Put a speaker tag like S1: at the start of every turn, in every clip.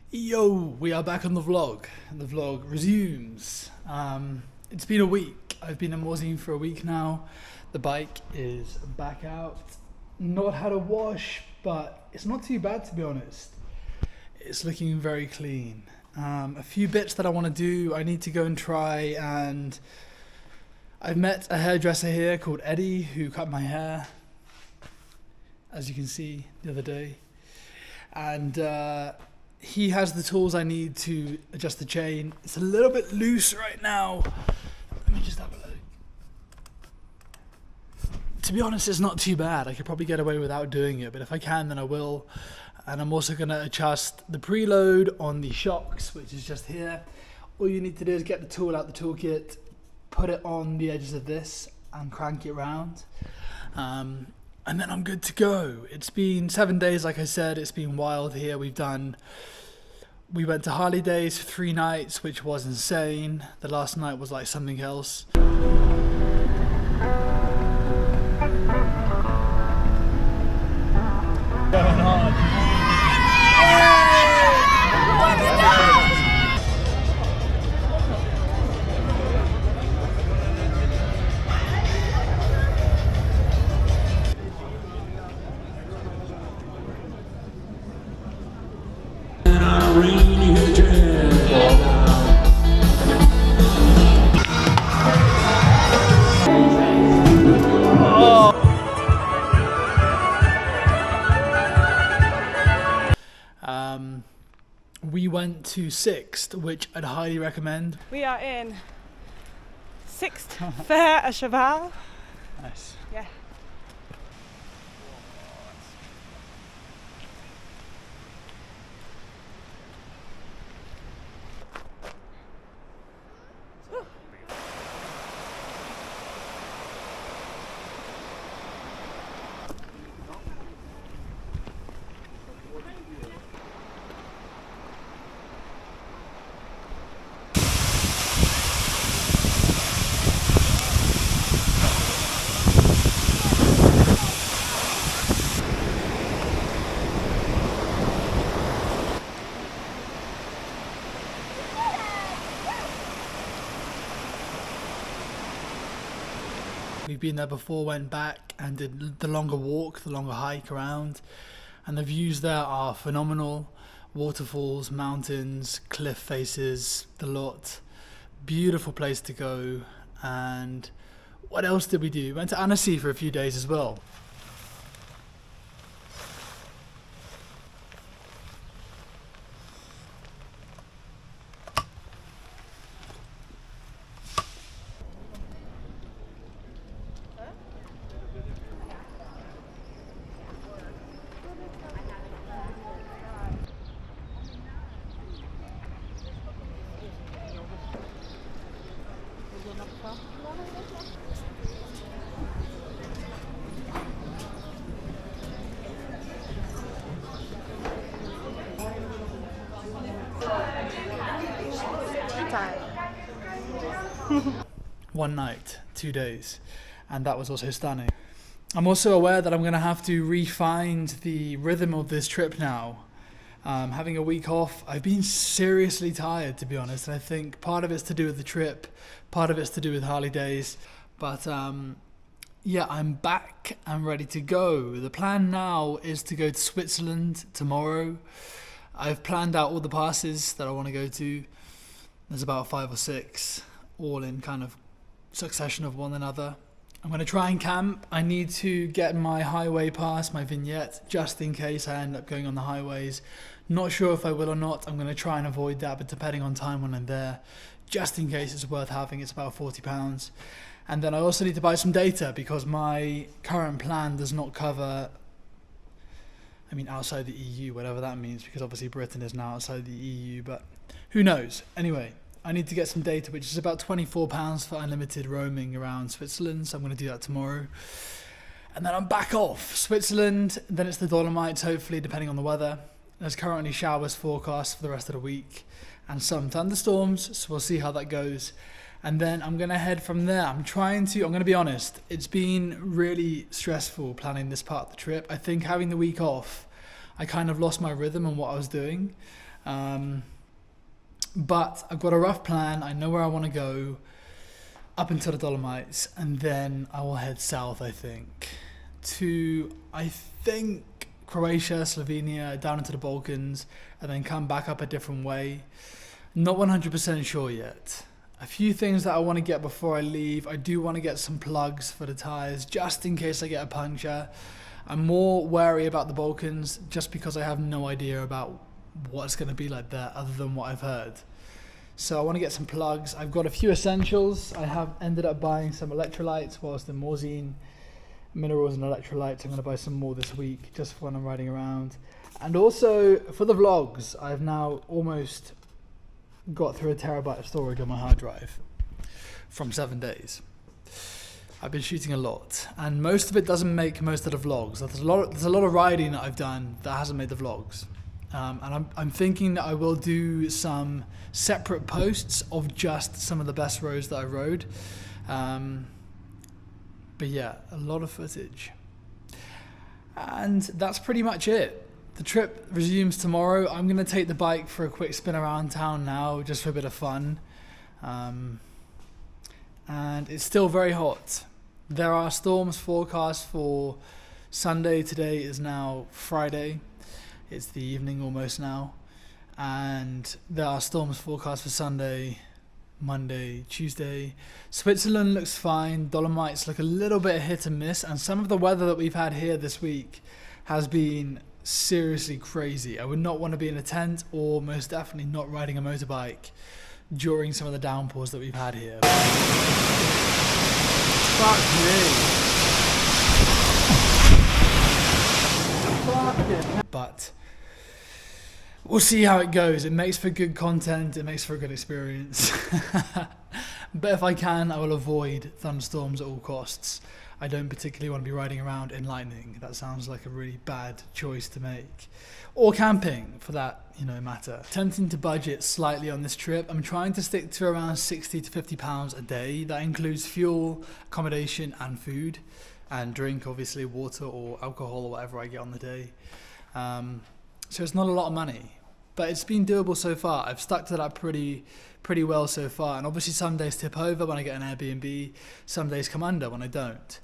S1: Yo, we are back on the vlog. The vlog resumes. It's been a week. I've been in Morzine for a week now. The bike is back out. Not had a wash, but it's not too bad to be honest. It's looking very clean. A few bits that I want to do. I need to go and try, and I've met a hairdresser here called Eddie who cut my hair, as you can see, the other day. And he has the tools I need to adjust the chain. It's a little bit loose right now. Let me just have a look. To be honest, it's not too bad. I could probably get away without doing it, but if I can, then I will. And I'm also going to adjust the preload on the shocks, which is just here. All you need to do is get the tool out the toolkit, put it on the edges of this, and crank it round. And then I'm good to go. It's been 7 days, like I said. It's been wild here. We went to Harley Days for 3 nights, which was insane. The last night was like something else. Going on. We went to Sixth, which I'd highly recommend.
S2: We are in Sixth Fair à Cheval.
S1: Nice.
S2: Yeah.
S1: We've been there before, went back and did the longer walk, the longer hike around, and the views there are phenomenal. Waterfalls, mountains, cliff faces, the lot. Beautiful place to go. And what else did we do? We went to Annecy for a few days as well. One night, 2 days, and that was also stunning. I'm also aware that I'm going to have to re-find the rhythm of this trip now. Having a week off, I've been seriously tired, to be honest, and I think part of it's to do with the trip, part of it's to do with Harley Days, but yeah, I'm back and ready to go. The plan now is to go to Switzerland tomorrow. I've planned out all the passes that I want to go to. There's about 5 or 6, all in kind of succession of one another. I'm going to try and camp. I need to get my highway pass, my vignette, just in case I end up going on the highways. Not sure if I will or not. I'm going to try and avoid that, but depending on time when I'm there, just in case it's worth having. It's about £40. And then I also need to buy some data because my current plan does not cover, I mean, outside the EU, whatever that means, because obviously Britain is now outside the EU, but who knows? Anyway, I need to get some data, which is about £24 for unlimited roaming around Switzerland, so I'm going to do that tomorrow. And then I'm back off. Switzerland, then it's the Dolomites, hopefully, depending on the weather. There's currently showers forecast for the rest of the week and some thunderstorms, so we'll see how that goes. And then I'm going to head from there. I'm going to be honest, it's been really stressful planning this part of the trip. I think having the week off, I kind of lost my rhythm on what I was doing. But I've got a rough plan. I know where I want to go up into the Dolomites, and then I will head south, I think, to, Croatia, Slovenia, down into the Balkans, and then come back up a different way. Not 100% sure yet. A few things that I want to get before I leave. I do want to get some plugs for the tyres, just in case I get a puncture. I'm more wary about the Balkans, just because I have no idea about what it's going to be like there, other than what I've heard. So I want to get some plugs. I've got a few essentials. I have ended up buying some electrolytes whilst in Morzine. Minerals and electrolytes. I'm going to buy some more this week, just for when I'm riding around. And also, for the vlogs, I've now almost got through 1 terabyte of storage on my hard drive from 7 days. I've been shooting a lot, and most of it doesn't make most of the vlogs. There's a lot of riding that I've done that hasn't made the vlogs. And I'm thinking that I will do some separate posts of just some of the best roads that I rode. But yeah, a lot of footage. And that's pretty much it. The trip resumes tomorrow. I'm going to take the bike for a quick spin around town now, just for a bit of fun. And it's still very hot. There are storms forecast for Sunday. Today is now Friday. It's the evening almost now. And there are storms forecast for Sunday, Monday, Tuesday. Switzerland looks fine. Dolomites look a little bit hit and miss. And some of the weather that we've had here this week has been seriously crazy. I would not want to be in a tent, or most definitely not riding a motorbike during some of the downpours that we've had here. Fuck me. But we'll see how it goes. It makes for good content. It makes for a good experience. But if I can, I will avoid thunderstorms at all costs. I don't particularly want to be riding around in lightning. That sounds like a really bad choice to make. Or camping, for that matter. Attempting to budget slightly on this trip. I'm trying to stick to around 60 to 50 pounds a day. That includes fuel, accommodation, and food. And drink, obviously, water or alcohol or whatever I get on the day. So it's not a lot of money. But it's been doable so far. I've stuck to that pretty well so far. And obviously some days tip over when I get an Airbnb. Some days come under when I don't.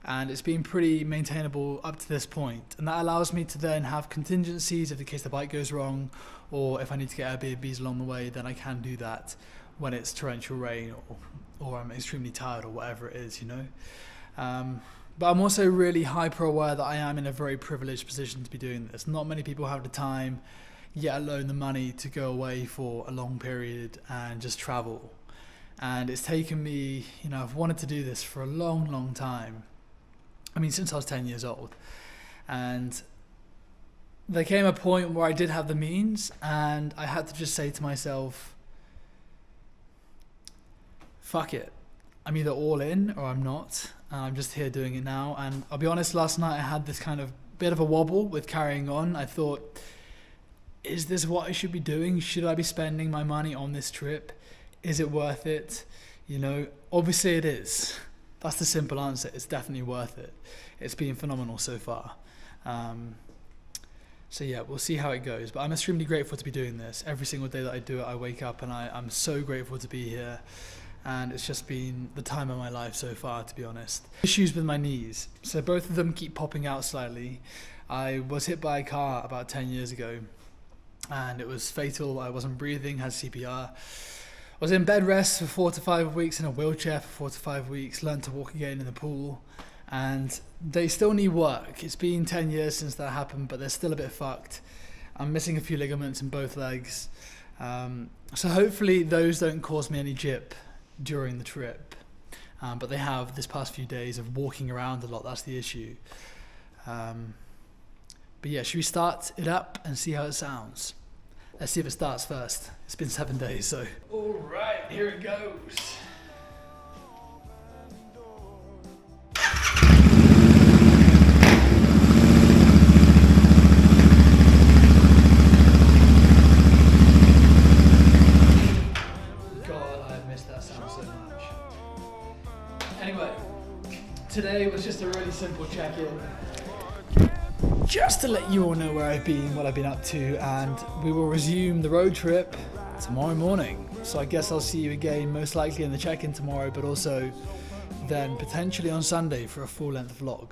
S1: And it's been pretty maintainable up to this point. And that allows me to then have contingencies if in case the bike goes wrong, or if I need to get Airbnbs along the way, then I can do that when it's torrential rain or I'm extremely tired or whatever it is, But I'm also really hyper aware that I am in a very privileged position to be doing this. Not many people have the time, yet alone the money, to go away for a long period and just travel. And it's taken me, I've wanted to do this for a long, long time. I mean, since I was 10 years old. And there came a point where I did have the means, and I had to just say to myself, fuck it. I'm either all in or I'm not. I'm just here doing it now. And I'll be honest, last night I had this kind of bit of a wobble with carrying on. I thought, is this what I should be doing? Should I be spending my money on this trip? Is it worth it? Obviously it is. That's the simple answer. It's definitely worth it. It's been phenomenal so far. So yeah, we'll see how it goes. But I'm extremely grateful to be doing this. Every single day that I do it, I wake up and I'm so grateful to be here. And it's just been the time of my life so far, to be honest. Issues with my knees. So both of them keep popping out slightly. I was hit by a car about 10 years ago, and it was fatal. I wasn't breathing, had CPR. I was in bed rest for 4 to 5 weeks, in a wheelchair for 4 to 5 weeks, learned to walk again in the pool, and they still need work. It's been 10 years since that happened, but they're still a bit fucked. I'm missing a few ligaments in both legs. So hopefully those don't cause me any jip during the trip. But they have this past few days of walking around a lot. That's the issue. But yeah, should we start it up and see how it sounds? Let's see if it starts first. It's been 7 days, so. All right, here it goes. God, I missed that sound so much. Anyway, today was just a really simple check-in. just to let you all know where I've been, what I've been up to, and we will resume the road trip tomorrow morning. So I guess I'll see you again, most likely in the check-in tomorrow, but also then potentially on Sunday for a full-length vlog.